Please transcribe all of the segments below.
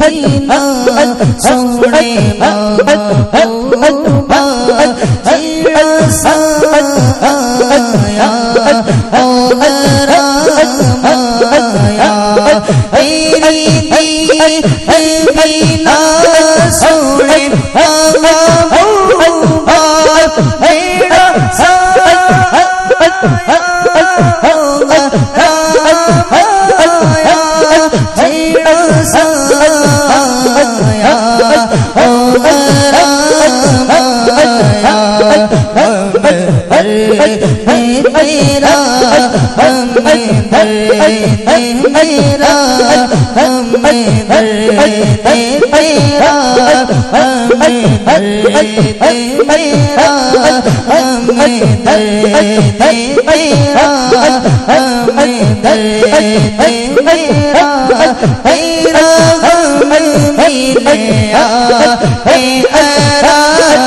बिना सोने महबूबा जीना साया ओ रामाया तेरी बिना सोने महबूबा जीना साया मेरा हमें दर्द मेरा हमें दर्द मेरा हमें दर्द मेरा हमें दर्द मेरा हमें दर्द मेरा तेरा गम मिले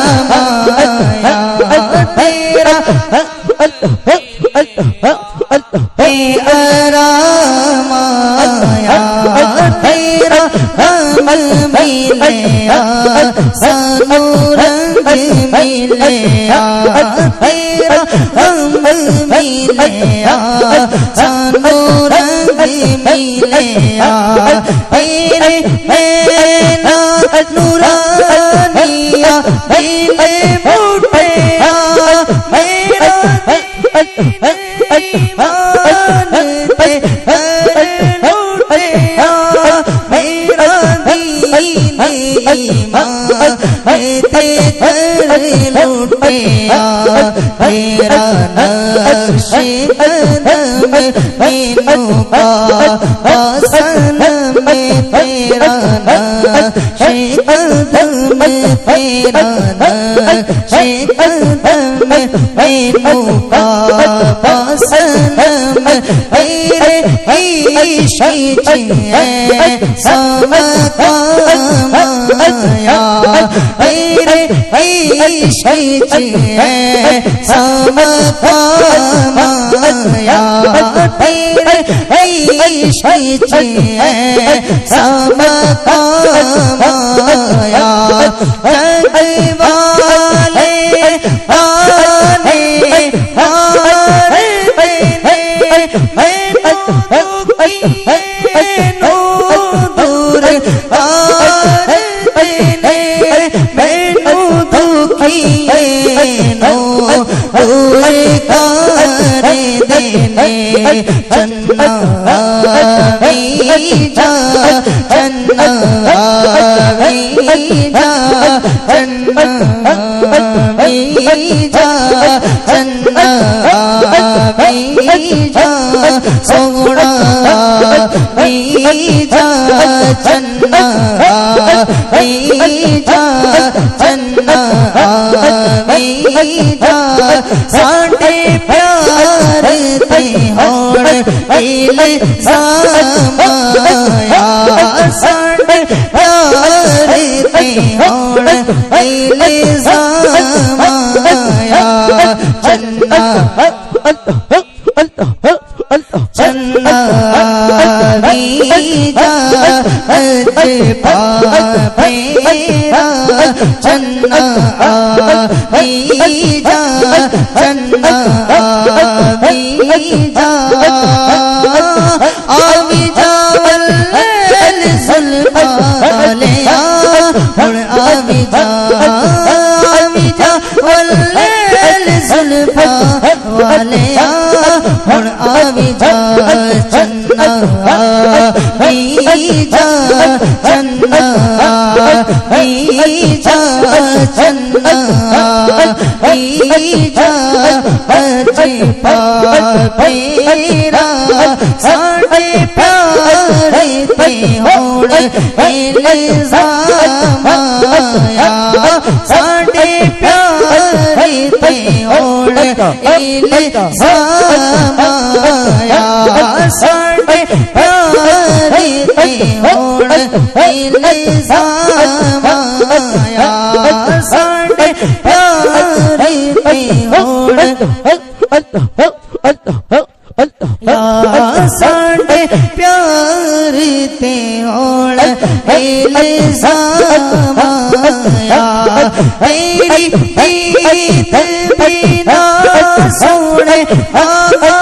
आरामाया तेरा आरामाया तेरा अमल मिलया सानू रंग मिलया तेरा अमल मिलया सानू रंग मिलया तेरे नैना नूरानिया मिले बूटिया मेरा ईमान पे लूटिया मेरा दीन ईमान ते कर लूटिया मेरा नक्श कदम मीनू का आसन में तेरा नक्श कदम तेरा नक्श कदम मीनू का आसन में तेरे इश्क है समकामाया तेरे इश्क है समकामाया तेरे इश्क है समकामाया जग वाले आने हारे मैनू दूर हारे मैनू दुखिए नो दूर कर देने चन्ना जा चन्ना जा चन्ना जा चन्ना जा सोना जा चन्ना जा चन्ना जा साडे प्यार ते होण इले सामाया साडे प्यार ते होण इले सामाया चन्ना चन्ना जा अज पापेरा चन्ना जा चन्ना जा आवी जावल जुल्फा लिया हुण आवी जावल जुल्फा वालिया हुण आवी जा चन्ना जा चन्ना जा चन्ना जा अज पापेरा साडे प्यार ते होण इल्ज़ामाया साडे प्यार ते होण इल्ज़ामाया साडे प्यार ते होण इल्ज़ामाया साडे प्यार ते होण साडे प्यार تے ہوڑ الزام آیا تیری عید بنا سونے آیا